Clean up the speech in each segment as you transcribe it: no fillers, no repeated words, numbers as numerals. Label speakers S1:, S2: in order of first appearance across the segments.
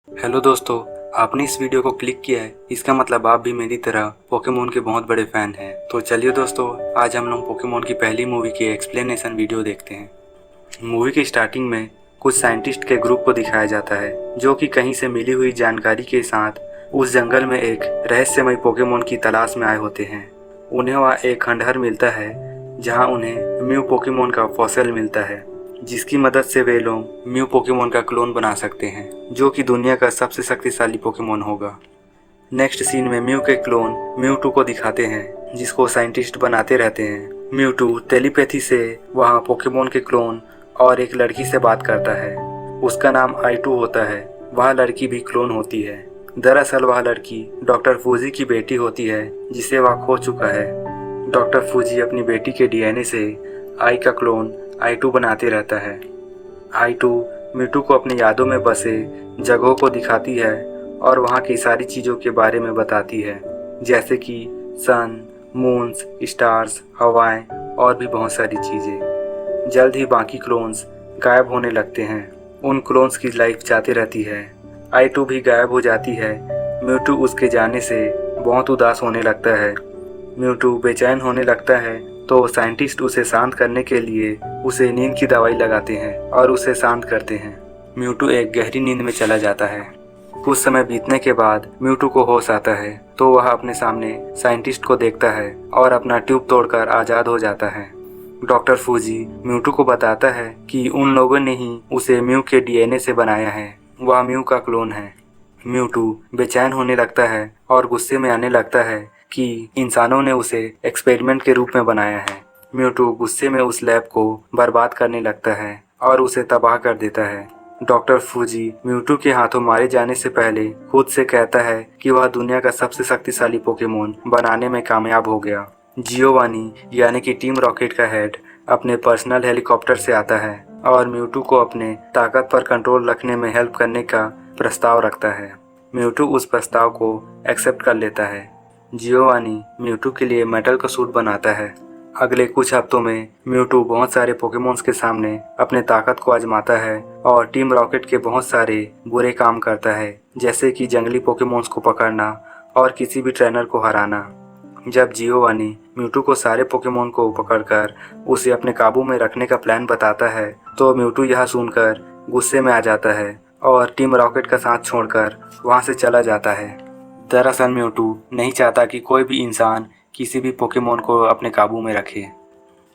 S1: Hello दोस्तों, आपने इस वीडियो को क्लिक किया है, इसका मतलब आप भी मेरी तरह पोकेमोन के बहुत बड़े फैन हैं। तो चलिए दोस्तों, आज हम लोग पोकेमोन की पहली मूवी की एक्सप्लेनेशन वीडियो देखते हैं। मूवी की स्टार्टिंग में कुछ साइंटिस्ट के ग्रुप को दिखाया जाता है जो कि कहीं से मिली हुई जानकारी के साथ उस जंगल में एक रहस्यमय पोकेमोन की तलाश में आए होते हैं। उन्हें वहाँ एक खंडहर मिलता है जहाँ उन्हें म्यू पोकेमोन का फॉसिल मिलता है, जिसकी मदद से वे लोग म्यू पोकेमोन का क्लोन बना सकते हैं जो कि दुनिया का सबसे शक्तिशाली पोकेमोन होगा। नेक्स्ट सीन में म्यू के क्लोन म्यूटू को दिखाते हैं जिसको साइंटिस्ट बनाते रहते हैं। म्यूटू टेलीपैथी से वहाँ पोकेमोन के क्लोन और एक लड़की से बात करता है। उसका नाम I2 होता है। वह लड़की भी क्लोन होती है। दरअसल वह लड़की डॉक्टर फूजी की बेटी होती है जिसे वह खो चुका है। डॉक्टर फूजी अपनी बेटी के DNA से आई का क्लोन I2 बनाते रहता है। I2 म्यूटू को अपनी यादों में बसे जगहों को दिखाती है और वहाँ की सारी चीज़ों के बारे में बताती है, जैसे कि सन, मून्स, स्टार्स, हवाएं और भी बहुत सारी चीज़ें। जल्द ही बाकी क्लोन्स गायब होने लगते हैं। उन क्लोन्स की लाइफ जाती रहती है। I2 भी गायब हो जाती है। म्यूटू उसके जाने से बहुत उदास होने लगता है। म्यूटू बेचैन होने लगता है तो साइंटिस्ट उसे शांत करने के लिए उसे नींद की दवाई लगाते हैं और उसे शांत करते हैं। म्यूटू एक गहरी नींद में चला जाता है। कुछ समय बीतने के बाद म्यूटू को होश आता है तो वह अपने सामने साइंटिस्ट को देखता है और अपना ट्यूब तोड़कर आज़ाद हो जाता है। डॉक्टर फूजी म्यूटू को बताता है कि उन लोगों ने ही उसे म्यू के DNA से बनाया है। वह म्यू का क्लोन है। म्यूटू बेचैन होने लगता है और गुस्से में आने लगता है कि इंसानों ने उसे एक्सपेरिमेंट के रूप में बनाया है। म्यूटू गुस्से में उस लैब को बर्बाद करने लगता है और उसे तबाह कर देता है। डॉक्टर फूजी म्यूटू के हाथों मारे जाने से पहले खुद से कहता है कि वह दुनिया का सबसे शक्तिशाली पोकेमोन बनाने में कामयाब हो गया। जियोवानी यानी कि टीम रॉकेट का हेड अपने पर्सनल हेलीकॉप्टर से आता है और म्यूटू को अपने ताकत पर कंट्रोल रखने में हेल्प करने का प्रस्ताव रखता है। म्यूटू उस प्रस्ताव को एक्सेप्ट कर लेता है। जियोवानी म्यूटू के लिए मेटल का सूट बनाता है। अगले कुछ हफ्तों में म्यूटू बहुत सारे पोकेमोन्स के सामने अपने ताकत को आजमाता है और टीम रॉकेट के बहुत सारे बुरे काम करता है, जैसे कि जंगली पोकेमोन्स को पकड़ना और किसी भी ट्रेनर को हराना। जब जियोवानी म्यूटू को सारे पोकेमोन को पकड़कर उसे अपने काबू में रखने का प्लान बताता है तो म्यूटू यह सुनकर गुस्से में आ जाता है और टीम रॉकेट का साथ छोड़कर वहाँ से चला जाता है। दरअसल म्यूटू नहीं चाहता कि कोई भी इंसान किसी भी पोकेमोन को अपने काबू में रखे।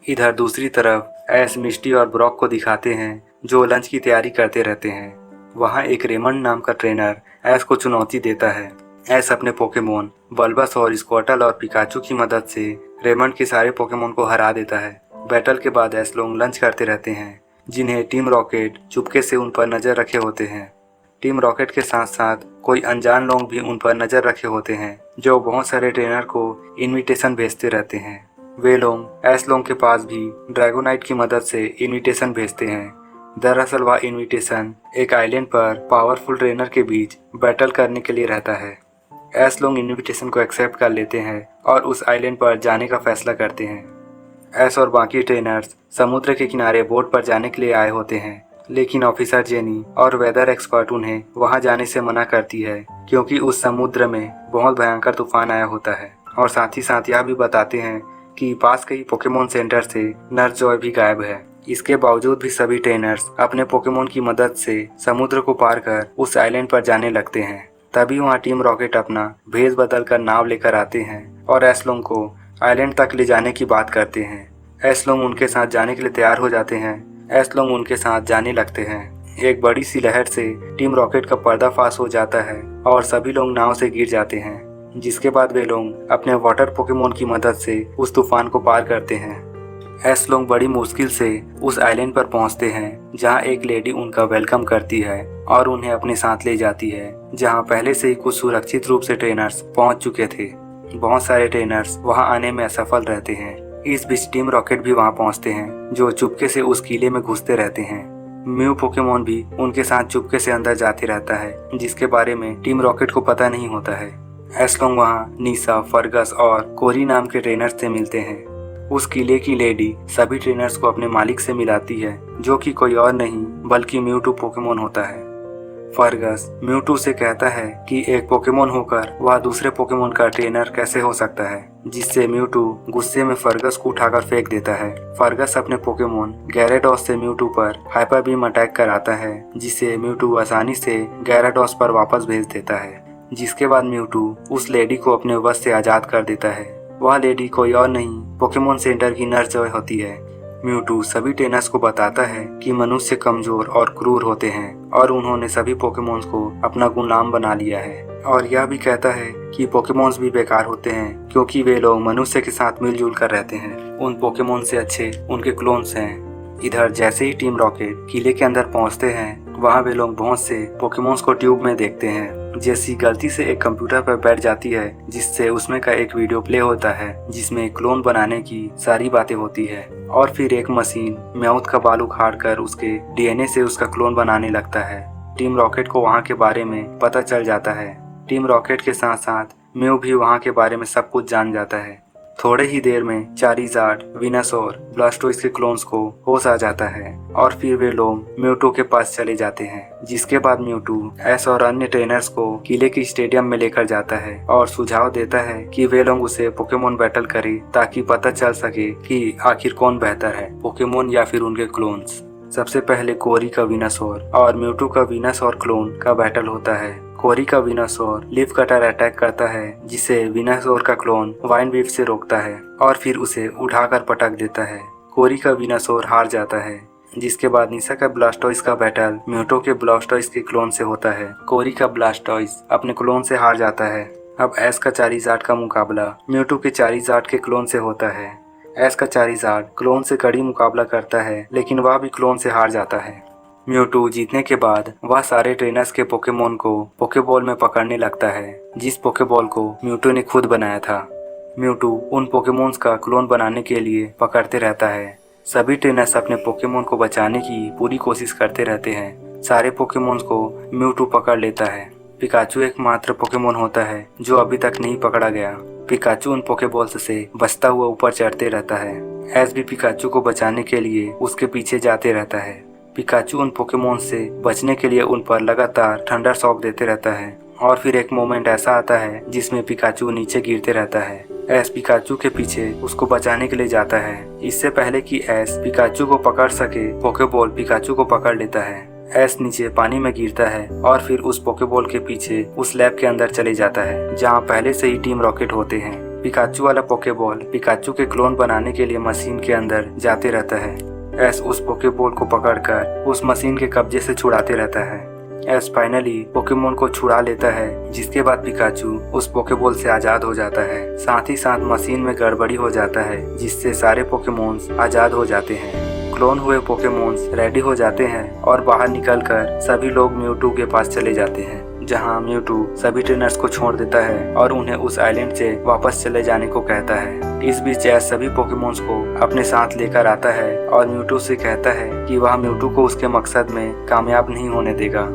S1: इधर दूसरी तरफ ऐश मिस्टी और ब्रॉक को दिखाते हैं जो लंच की तैयारी करते रहते हैं। वहाँ एक रेमंड नाम का ट्रेनर ऐश को चुनौती देता है। ऐश अपने पोकेमोन बल्बस और स्क्वार्टल और पिकाचू की मदद से रेमंड के सारे पोकेमोन को हरा देता है। बैटल के बाद ऐश लोग लंच करते रहते हैं, जिन्हें टीम रॉकेट चुपके से उन पर नज़र रखे होते हैं। टीम रॉकेट के साथ साथ कोई अनजान लोग भी उन पर नज़र रखे होते हैं जो बहुत सारे ट्रेनर को इनविटेशन भेजते रहते हैं। वे लोग ऐश लोग के पास भी ड्रैगोनाइट की मदद से इनविटेशन भेजते हैं। दरअसल वह इनविटेशन एक आइलैंड पर पावरफुल ट्रेनर के बीच बैटल करने के लिए रहता है। ऐश लोग इनविटेशन को एक्सेप्ट कर लेते हैं और उस आइलैंड पर जाने का फैसला करते हैं। ऐश और बाकी ट्रेनर्स समुद्र के किनारे बोट पर जाने के लिए आए होते हैं, लेकिन ऑफिसर जेनी और वेदर एक्सपर्ट उन्हें वहां जाने से मना करती है क्योंकि उस समुद्र में बहुत भयंकर तूफान आया होता है। और साथ ही साथ यह भी बताते हैं कि पास के ही पोकेमोन सेंटर से नर्स जॉय भी गायब है। इसके बावजूद भी सभी ट्रेनर्स अपने पोकेमोन की मदद से समुद्र को पार कर उस आइलैंड पर जाने लगते हैं। तभी वहाँ टीम रॉकेट अपना भेष बदल कर नाव लेकर आते हैं और एस्लोंग को आइलैंड तक ले जाने की बात करते हैं। एस्लोंग उनके साथ जाने के लिए तैयार हो जाते हैं। एस्लोंग उनके साथ जाने लगते हैं। एक बड़ी सी लहर से टीम रॉकेट का पर्दाफाश हो जाता है और सभी लोग नाव से गिर जाते हैं, जिसके बाद वे लोग अपने वाटर पोकेमोन की मदद से उस तूफान को पार करते हैं। एस्लोंग बड़ी मुश्किल से उस आइलैंड पर पहुंचते हैं जहां एक लेडी उनका वेलकम करती है और उन्हें अपने साथ ले जाती है, जहां पहले से ही कुछ सुरक्षित रूप से ट्रेनर्स पहुंच चुके थे। बहुत सारे ट्रेनर्स वहां आने में असफल रहते हैं। इस बीच टीम रॉकेट भी वहां पहुंचते हैं जो चुपके से उस किले में घुसते रहते हैं। म्यू पोकेमोन भी उनके साथ चुपके से अंदर जाते रहता है, जिसके बारे में टीम रॉकेट को पता नहीं होता है। एस्लोंग वहाँ नीसा, फर्गस और कोरी नाम के ट्रेनर्स से मिलते हैं। उस किले की लेडी सभी ट्रेनर्स को अपने मालिक से मिलाती है, जो कि कोई और नहीं बल्कि म्यूटू पोकेमोन होता है। फर्गस म्यूटू से कहता है कि एक पोकेमोन होकर वह दूसरे पोकेमोन का ट्रेनर कैसे हो सकता है, जिससे म्यूटू गुस्से में फर्गस को उठाकर फेंक देता है। फर्गस अपने पोकेमोन गैराडोस से म्यूटू पर हाइपर बीम अटैक कराता है, जिसे म्यूटू आसानी से गैराडोस पर वापस भेज देता है। जिसके बाद म्यूटू उस लेडी को अपने वश से आजाद कर देता है। वह लेडी कोई और नहीं, पोकेमोन सेंटर की नर्स जॉय होती है। म्यूटू सभी ट्रेनर्स को बताता है कि मनुष्य कमजोर और क्रूर होते हैं और उन्होंने सभी पोकेमोन्स को अपना गुलाम बना लिया है, और यह भी कहता है कि पोकेमोन्स भी बेकार होते हैं क्योंकि वे लोग मनुष्य के साथ मिलजुल कर रहते हैं। उन पोकेमोन से अच्छे उनके क्लोन्स हैं। इधर जैसे ही टीम रॉकेट किले के अंदर पहुंचते हैं, वहां वे लोग बहुत से पोकेमोन्स को ट्यूब में देखते हैं। जेसी गलती से एक कंप्यूटर पर बैठ जाती है, जिससे उसमें का एक वीडियो प्ले होता है जिसमें क्लोन बनाने की सारी बातें होती है, और फिर एक मशीन म्याउथ का बाल उखाड़ कर उसके डीएनए से उसका क्लोन बनाने लगता है। टीम रॉकेट को वहाँ के बारे में पता चल जाता है। टीम रॉकेट के साथ साथ म्यू भी वहाँ के बारे में सब कुछ जान जाता है। थोड़े ही देर में चारिज़ार्ड, विनासोर, ब्लास्टोइस के क्लोन्स को होश आ जाता है और फिर वे लोग म्यूटू के पास चले जाते हैं। जिसके बाद म्यूटू एस और अन्य ट्रेनर्स को किले के स्टेडियम में लेकर जाता है और सुझाव देता है कि वे लोग उसे पोकेमोन बैटल करें ताकि पता चल सके कि आखिर कौन बेहतर है, पोकेमोन या फिर उनके क्लोन्स। सबसे पहले कोरी का विनासोर और म्यूटू का विनासोर क्लोन का बैटल होता है। कोरी का विनासोर लीफ कटर अटैक करता है, जिसे विनासोर का क्लोन वाइन बीफ से रोकता है और फिर उसे उठाकर पटक देता है। कोरी का विनासोर हार जाता है। जिसके बाद निशा का ब्लास्टोइस का बैटल म्यूटू के ब्लास्टोइस के क्लोन से होता है। कोरी का ब्लास्टोइस अपने क्लोन से हार जाता है। अब एस का चारिज़ार्ड का मुकाबला म्यूटू के चारिज़ार्ड के क्लोन से होता है। एस का चारिज़ार्ड क्लोन से कड़ी मुकाबला करता है, लेकिन वह भी क्लोन से हार जाता है। म्यूटू जीतने के बाद वह सारे ट्रेनर्स के पोकेमोन को पोकेबॉल में पकड़ने लगता है, जिस पोकेबॉल को म्यूटू ने खुद बनाया था। म्यूटू उन पोकेमोन्स का क्लोन बनाने के लिए पकड़ते रहता है। सभी ट्रेनर्स अपने पोकेमोन को बचाने की पूरी कोशिश करते रहते हैं। सारे पोकेमोन्स को म्यूटू पकड़ लेता है। पिकाचू एकमात्र पोकेमोन होता है जो अभी तक नहीं पकड़ा गया। पिकाचू उन पोकेबॉल्स से बचता हुआ ऊपर चढ़ते रहता है। एस भी पिकाचू को बचाने के लिए उसके पीछे जाते रहता है। पिकाचू उन पोकेमोन से बचने के लिए उन पर लगातार थंडर शॉक देते रहता है, और फिर एक मोमेंट ऐसा आता है जिसमें पिकाचू नीचे गिरते रहता है। एस पिकाचू के पीछे उसको बचाने के लिए जाता है। इससे पहले कि एस पिकाचू को पकड़ सके, पोकेबॉल पिकाचू को पकड़ लेता है। एस नीचे पानी में गिरता है और फिर उस पोकेबॉल के पीछे उस लैब के अंदर चले जाता है जहाँ पहले से ही टीम रॉकेट होते हैं। पिकाचू वाला पोकेबॉल पिकाचू के क्लोन बनाने के लिए मशीन के अंदर जाते रहता है। एस उस पोकेबॉल को पकड़कर उस मशीन के कब्जे से छुड़ाते रहता है। एस फाइनली पोकेमोन को छुड़ा लेता है, जिसके बाद पिकाचू उस पोकेबॉल से आजाद हो जाता है। साथ ही साथ मशीन में गड़बड़ी हो जाता है, जिससे सारे पोकेमोन्स आजाद हो जाते हैं। क्लोन हुए पोकेमोन्स रेडी हो जाते हैं और बाहर निकलकर सभी लोग म्यूटू के पास चले जाते हैं, जहां म्यूटू सभी ट्रेनर्स को छोड़ देता है और उन्हें उस आइलैंड से वापस चले जाने को कहता है। इस बीच एस सभी पोकेमोन्स को अपने साथ लेकर आता है और म्यूटू से कहता है कि वह म्यूटू को उसके मकसद में कामयाब नहीं होने देगा।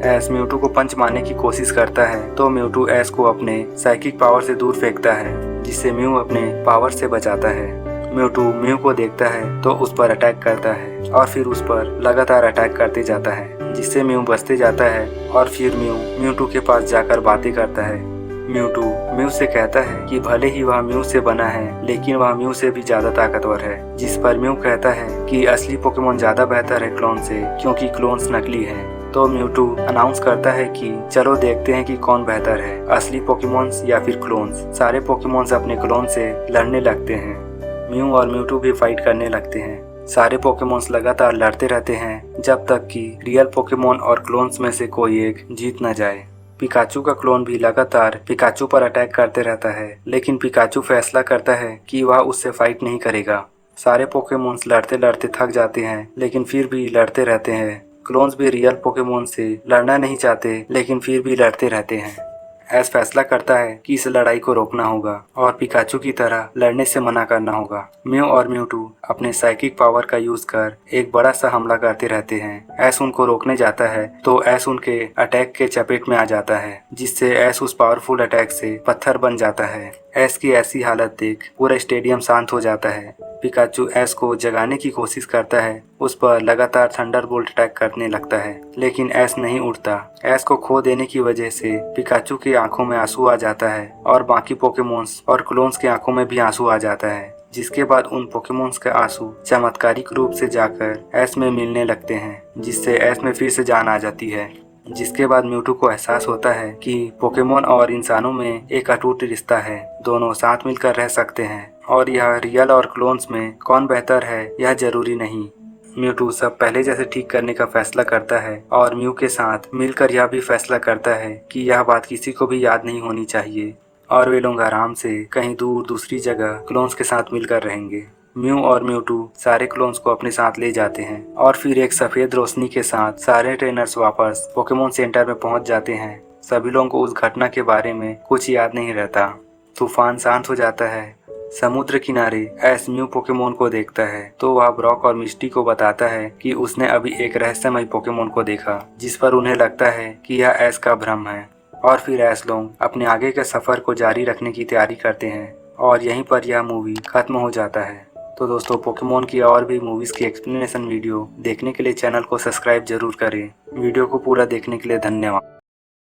S1: एस म्यूटू को पंच मारने की कोशिश करता है तो म्यूटू एस को अपने साइकिक पावर से दूर फेंकता है, जिससे म्यू अपने पावर से बचाता है। म्यूटू म्यू को देखता है तो उस पर अटैक करता है और फिर उस पर लगातार अटैक करते जाता है, जिससे म्यू बचते जाता है और फिर म्यू म्यूटू के पास जाकर बातें करता है। म्यूटू म्यू से कहता है कि भले ही वह म्यू से बना है, लेकिन वह म्यू से भी ज्यादा ताकतवर है। जिस पर म्यू कहता है कि असली पोकेमोन ज्यादा बेहतर है क्लोन से, क्योंकि क्लोन्स नकली हैं। तो म्यूटू अनाउंस करता है कि चलो देखते हैं कि कौन बेहतर है, असली पोकेमोन्स या फिर क्लोन्स। सारे पोकेमोन्स अपने क्लोन से लड़ने लगते हैं। म्यू और म्यूटू भी फाइट करने लगते हैं। सारे पोकेमोन्स लगातार लड़ते रहते हैं जब तक कि रियल पोकेमोन और क्लोन्स में से कोई एक जीत न जाए। पिकाचू का क्लोन भी लगातार पिकाचू पर अटैक करते रहता है, लेकिन पिकाचू फैसला करता है कि वह उससे फाइट नहीं करेगा। सारे पोकेमोन्स लड़ते लड़ते थक जाते हैं, लेकिन फिर भी लड़ते रहते हैं। क्लोन्स भी रियल पोकेमोन से लड़ना नहीं चाहते, लेकिन फिर भी लड़ते रहते हैं। एस फैसला करता है कि इस लड़ाई को रोकना होगा और पिकाचू की तरह लड़ने से मना करना होगा। म्यू और म्यूटू अपने साइकिक पावर का यूज कर एक बड़ा सा हमला करते रहते हैं। एस उनको रोकने जाता है तो एस उनके अटैक के चपेट में आ जाता है, जिससे एस उस पावरफुल अटैक से पत्थर बन जाता है। ऐश की ऐसी हालत देख पूरा स्टेडियम शांत हो जाता है। पिकाचू ऐश को जगाने की कोशिश करता है, उस पर लगातार थंडरबोल्ट अटैक करने लगता है, लेकिन ऐश नहीं उठता। ऐश को खो देने की वजह से पिकाचू की आंखों में आंसू आ जाता है और बाकी पोकेमोन्स और क्लोन्स की आंखों में भी आंसू आ जाता है, जिसके बाद उन पोकेमोन्स के आंसू चमत्कारिक रूप से जाकर ऐश में मिलने लगते हैं, जिससे ऐश में फिर से जान आ जाती है। जिसके बाद म्यूटू को एहसास होता है कि पोकेमोन और इंसानों में एक अटूट रिश्ता है, दोनों साथ मिलकर रह सकते हैं और यह रियल और क्लोन्स में कौन बेहतर है यह जरूरी नहीं। म्यूटू सब पहले जैसे ठीक करने का फैसला करता है और म्यू के साथ मिलकर यह भी फैसला करता है कि यह बात किसी को भी याद नहीं होनी चाहिए और वे लोग आराम से कहीं दूर दूसरी जगह क्लोन्स के साथ मिलकर रहेंगे। म्यू और म्यूटू सारे क्लोन्स को अपने साथ ले जाते हैं और फिर एक सफेद रोशनी के साथ सारे ट्रेनर्स वापस पोकेमोन सेंटर में पहुंच जाते हैं। सभी लोगों को उस घटना के बारे में कुछ याद नहीं रहता। तूफान शांत हो जाता है। समुद्र किनारे ऐश म्यू पोकेमोन को देखता है तो वह ब्रॉक और मिस्टी को बताता है कि उसने अभी एक रहस्यमय पोकेमोन को देखा, जिस पर उन्हें लगता है कि यह ऐश का भ्रम है। और फिर ऐश लोग अपने आगे के सफर को जारी रखने की तैयारी करते हैं और यहीं पर यह मूवी खत्म हो जाता है। तो दोस्तों, पोकेमोन की और भी मूवीज़ की एक्सप्लेनेशन वीडियो देखने के लिए चैनल को सब्सक्राइब जरूर करें। वीडियो को पूरा देखने के लिए धन्यवाद।